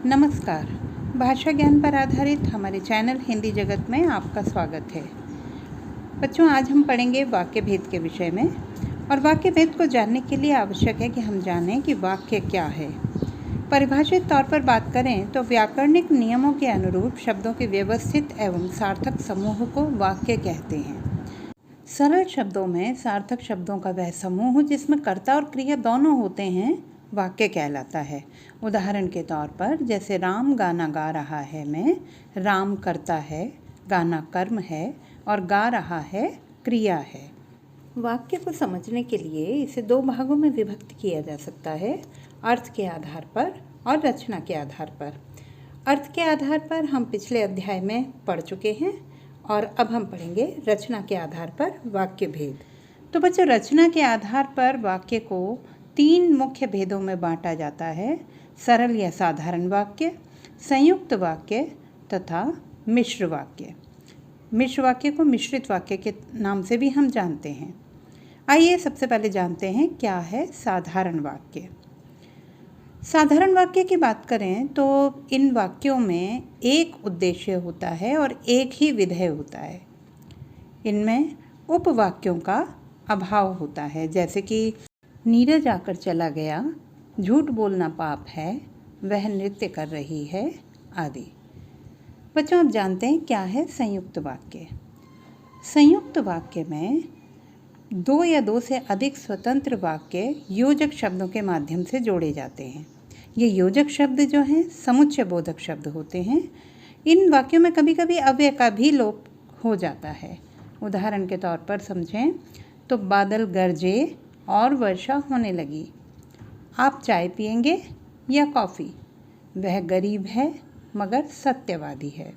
नमस्कार। भाषा ज्ञान पर आधारित हमारे चैनल हिंदी जगत में आपका स्वागत है। बच्चों, आज हम पढ़ेंगे वाक्य भेद के विषय में। और वाक्य भेद को जानने के लिए आवश्यक है कि हम जानें कि वाक्य क्या है। परिभाषित तौर पर बात करें तो व्याकरणिक नियमों के अनुरूप शब्दों के व्यवस्थित एवं सार्थक समूह को वाक्य कहते हैं। सरल शब्दों में सार्थक शब्दों का वह समूह जिसमें कर्ता और क्रिया दोनों होते हैं वाक्य कहलाता है। उदाहरण के तौर पर जैसे राम गाना गा रहा है में राम कर्ता है, गाना कर्म है और गा रहा है क्रिया है। वाक्य को समझने के लिए इसे दो भागों में विभक्त किया जा सकता है, अर्थ के आधार पर और रचना के आधार पर। अर्थ के आधार पर हम पिछले अध्याय में पढ़ चुके हैं और अब हम पढ़ेंगे रचना के आधार पर वाक्य भेद। तो बच्चों, रचना के आधार पर वाक्य को तीन मुख्य भेदों में बांटा जाता है: सरल या साधारण वाक्य, संयुक्त वाक्य तथा मिश्र वाक्य। मिश्र वाक्य को मिश्रित वाक्य के नाम से भी हम जानते हैं। आइए सबसे पहले जानते हैं क्या है साधारण वाक्य। साधारण वाक्य की बात करें तो इन वाक्यों में एक उद्देश्य होता है और एक ही विधेय होता है। इनमें उपवाक्यों का अभाव होता है, जैसे कि नीरज आकर चला गया, झूठ बोलना पाप है, वह नृत्य कर रही है आदि। बच्चों, अब जानते हैं क्या है संयुक्त वाक्य। संयुक्त वाक्य में दो या दो से अधिक स्वतंत्र वाक्य योजक शब्दों के माध्यम से जोड़े जाते हैं। ये योजक शब्द जो हैं समुच्चय बोधक शब्द होते हैं। इन वाक्यों में कभी कभी अव्यय का भी लोप हो जाता है। उदाहरण के तौर पर समझें तो बादल गरजे और वर्षा होने लगी। आप चाय पिएंगे या कॉफ़ी? वह गरीब है मगर सत्यवादी है।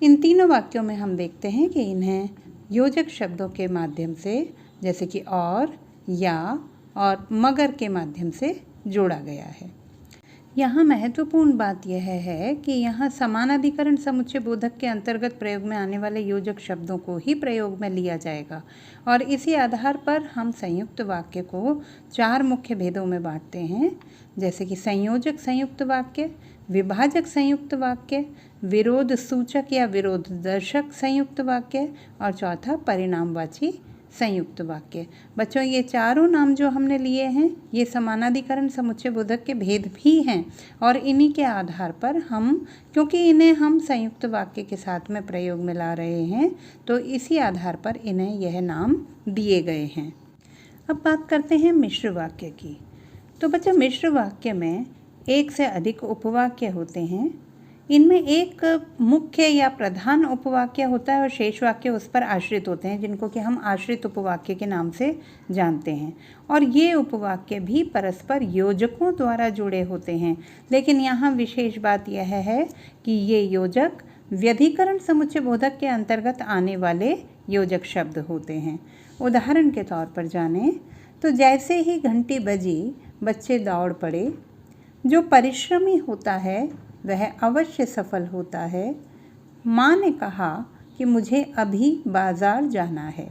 इन तीनों वाक्यों में हम देखते हैं कि इन्हें योजक शब्दों के माध्यम से, जैसे कि और, या और मगर के माध्यम से जोड़ा गया है। यहाँ महत्वपूर्ण बात यह है कि यहाँ समानाधिकरण समुच्चय बोधक के अंतर्गत प्रयोग में आने वाले योजक शब्दों को ही प्रयोग में लिया जाएगा और इसी आधार पर हम संयुक्त वाक्य को चार मुख्य भेदों में बांटते हैं, जैसे कि संयोजक संयुक्त वाक्य, विभाजक संयुक्त वाक्य, विरोध सूचक या विरोध दर्शक संयुक्त वाक्य और चौथा परिणामवाची संयुक्त वाक्य। बच्चों, ये चारों नाम जो हमने लिए हैं ये समानाधिकरण समुच्चय बोधक के भेद भी हैं और इन्हीं के आधार पर क्योंकि इन्हें हम संयुक्त वाक्य के साथ में प्रयोग में ला रहे हैं तो इसी आधार पर इन्हें यह नाम दिए गए हैं। अब बात करते हैं मिश्र वाक्य की। तो बच्चों, मिश्र वाक्य में एक से अधिक उपवाक्य होते हैं। इनमें एक मुख्य या प्रधान उपवाक्य होता है और शेष वाक्य उस पर आश्रित होते हैं, जिनको कि हम आश्रित उपवाक्य के नाम से जानते हैं। और ये उपवाक्य भी परस्पर योजकों द्वारा जुड़े होते हैं, लेकिन यहाँ विशेष बात यह है कि ये योजक व्यधिकरण समुच्चय बोधक के अंतर्गत आने वाले योजक शब्द होते हैं। उदाहरण के तौर पर जानें तो जैसे ही घंटी बजी बच्चे दौड़ पड़े। जो परिश्रमी होता है वह अवश्य सफल होता है। माँ ने कहा कि मुझे अभी बाजार जाना है।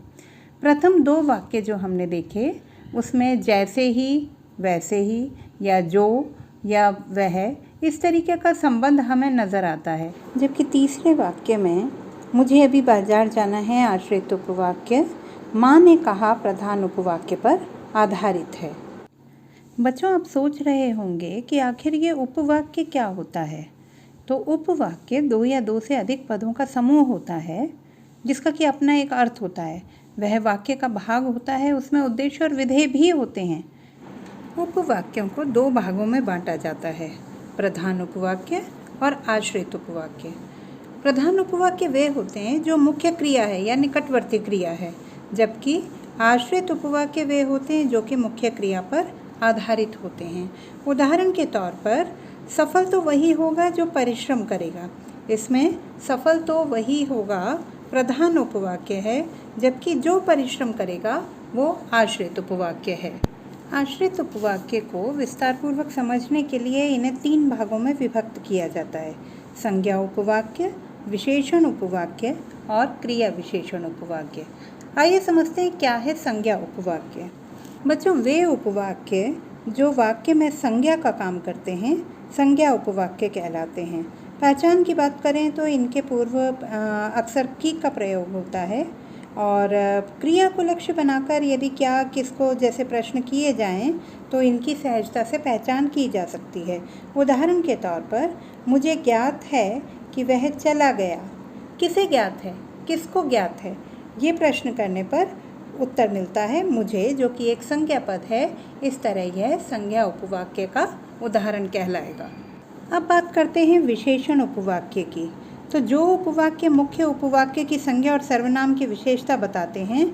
प्रथम दो वाक्य जो हमने देखे उसमें जैसे ही, वैसे ही या जो या वह इस तरीके का संबंध हमें नज़र आता है, जबकि तीसरे वाक्य में मुझे अभी बाजार जाना है आश्रित उपवाक्य माँ ने कहा प्रधान उपवाक्य पर आधारित है। बच्चों, आप सोच रहे होंगे कि आखिर ये उपवाक्य क्या होता है। तो उपवाक्य दो या दो से अधिक पदों का समूह होता है जिसका कि अपना एक अर्थ होता है। वह वाक्य का भाग होता है, उसमें उद्देश्य और विधेय भी होते हैं। उपवाक्यों को दो भागों में बांटा जाता है: प्रधान उपवाक्य और आश्रित उपवाक्य। प्रधान उपवाक्य वे होते हैं जो मुख्य क्रिया है या निकटवर्ती क्रिया है, जबकि आश्रित उपवाक्य वे होते हैं जो कि मुख्य क्रिया पर आधारित होते हैं। उदाहरण के तौर पर सफल तो वही होगा जो परिश्रम करेगा। इसमें सफल तो वही होगा प्रधान उपवाक्य है, जबकि जो परिश्रम करेगा वो आश्रित उपवाक्य है। आश्रित उपवाक्य को विस्तारपूर्वक समझने के लिए इन्हें तीन भागों में विभक्त किया जाता है: संज्ञा उपवाक्य, विशेषण उपवाक्य और क्रिया विशेषण उपवाक्य। आइए समझते हैं क्या है संज्ञा उपवाक्य। बच्चों, वे उपवाक्य जो वाक्य में संज्ञा का काम करते हैं संज्ञा उपवाक्य कहलाते हैं। पहचान की बात करें तो इनके पूर्व अक्सर की का प्रयोग होता है और क्रिया को लक्ष्य बनाकर यदि क्या किसको जैसे प्रश्न किए जाएं तो इनकी सहजता से पहचान की जा सकती है। उदाहरण के तौर पर, मुझे ज्ञात है कि वह चला गया। किसे ज्ञात है, किसको ज्ञात है, ये प्रश्न करने पर उत्तर मिलता है मुझे, जो कि एक संज्ञा पद है। इस तरह यह संज्ञा उपवाक्य का उदाहरण कहलाएगा। अब बात करते हैं विशेषण उपवाक्य की। तो जो उपवाक्य मुख्य उपवाक्य की संज्ञा और सर्वनाम की विशेषता बताते हैं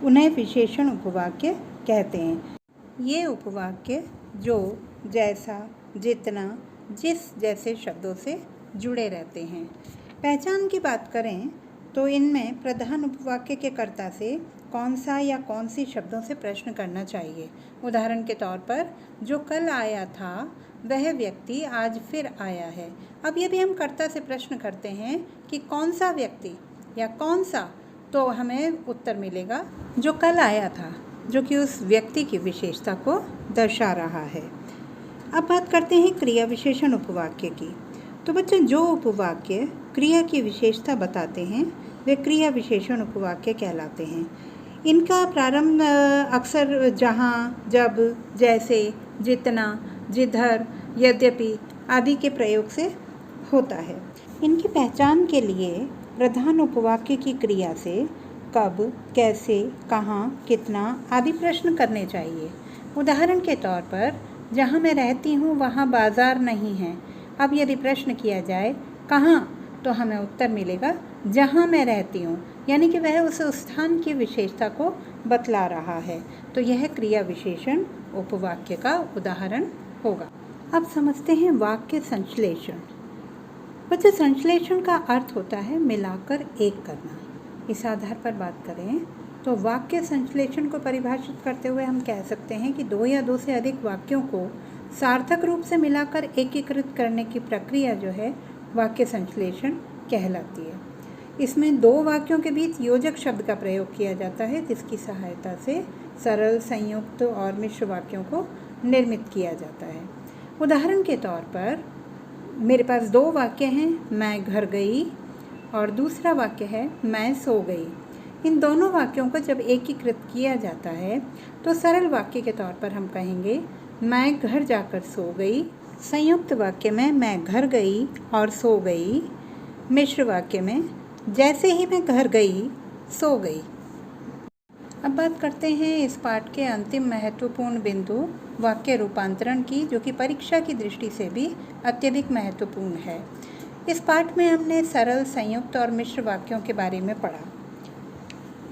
उन्हें विशेषण उपवाक्य कहते हैं। ये उपवाक्य जो, जैसा, जितना, जिस जैसे शब्दों से जुड़े रहते हैं। पहचान की बात करें तो इनमें प्रधान उपवाक्य के कर्ता से कौन सा या कौन सी शब्दों से प्रश्न करना चाहिए। उदाहरण के तौर पर, जो कल आया था वह व्यक्ति आज फिर आया है। अब यदि हम कर्ता से प्रश्न करते हैं कि कौन सा व्यक्ति या कौन सा, तो हमें उत्तर मिलेगा जो कल आया था, जो कि उस व्यक्ति की विशेषता को दर्शा रहा है। अब बात करते हैं क्रिया विशेषण उपवाक्य की। तो बच्चों, जो उपवाक्य क्रिया की विशेषता बताते हैं वे क्रिया विशेषण उपवाक्य कहलाते हैं। इनका प्रारंभ अक्सर जहाँ, जब, जैसे, जितना, जिधर, यद्यपि आदि के प्रयोग से होता है। इनकी पहचान के लिए प्रधान उपवाक्य की क्रिया से कब, कैसे, कहाँ, कितना आदि प्रश्न करने चाहिए। उदाहरण के तौर पर, जहाँ मैं रहती हूँ वहाँ बाज़ार नहीं है। अब यदि प्रश्न किया जाए कहाँ, तो हमें उत्तर मिलेगा जहाँ मैं रहती हूँ, यानी कि वह उस स्थान की विशेषता को बतला रहा है। तो यह क्रिया विशेषण उपवाक्य का उदाहरण होगा। अब समझते हैं वाक्य संश्लेषण। बच्चों, संश्लेषण का अर्थ होता है मिलाकर एक करना। इस आधार पर बात करें तो वाक्य संश्लेषण को परिभाषित करते हुए हम कह सकते हैं कि दो या दो से अधिक वाक्यों को सार्थक रूप से मिलाकर एकीकृत करने की प्रक्रिया जो है वाक्य संश्लेषण कहलाती है। इसमें दो वाक्यों के बीच योजक शब्द का प्रयोग किया जाता है, जिसकी सहायता से सरल, संयुक्त और मिश्र वाक्यों को निर्मित किया जाता है। उदाहरण के तौर पर, मेरे पास दो वाक्य हैं, मैं घर गई और दूसरा वाक्य है मैं सो गई। इन दोनों वाक्यों को जब एकीकृत किया जाता है तो सरल वाक्य के तौर पर हम कहेंगे मैं घर जाकर सो गई। संयुक्त वाक्य में मैं घर गई और सो गई। मिश्र वाक्य में जैसे ही मैं घर गई सो गई। अब बात करते हैं इस पाठ के अंतिम महत्वपूर्ण बिंदु वाक्य रूपांतरण की, जो कि परीक्षा की दृष्टि से भी अत्यधिक महत्वपूर्ण है। इस पाठ में हमने सरल, संयुक्त और मिश्र वाक्यों के बारे में पढ़ा।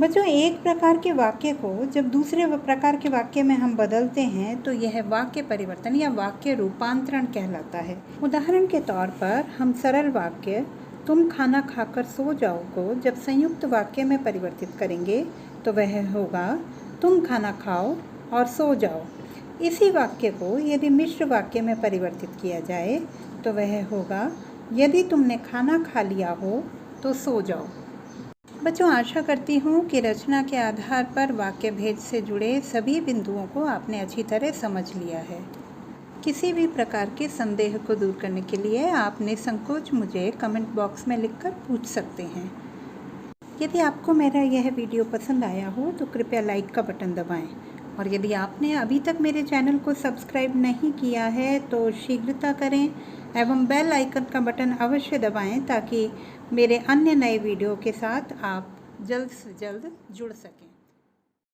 बच्चों, एक प्रकार के वाक्य को जब दूसरे प्रकार के वाक्य में हम बदलते हैं तो यह वाक्य परिवर्तन या वाक्य रूपांतरण कहलाता है। उदाहरण के तौर पर, हम सरल वाक्य तुम खाना खाकर सो जाओ को जब संयुक्त वाक्य में परिवर्तित करेंगे तो वह होगा तुम खाना खाओ और सो जाओ। इसी वाक्य को यदि मिश्र वाक्य में परिवर्तित किया जाए तो वह होगा यदि तुमने खाना खा लिया हो तो सो जाओ। बच्चों, आशा करती हूँ कि रचना के आधार पर वाक्य भेद से जुड़े सभी बिंदुओं को आपने अच्छी तरह समझ लिया है। किसी भी प्रकार के संदेह को दूर करने के लिए आप निसंकोच मुझे कमेंट बॉक्स में लिखकर पूछ सकते हैं। यदि आपको मेरा यह वीडियो पसंद आया हो तो कृपया लाइक का बटन दबाएं, और यदि आपने अभी तक मेरे चैनल को सब्सक्राइब नहीं किया है तो शीघ्रता करें एवं बेल आइकन का बटन अवश्य दबाएं ताकि मेरे अन्य नए वीडियो के साथ आप जल्द से जल्द जुड़ सकें।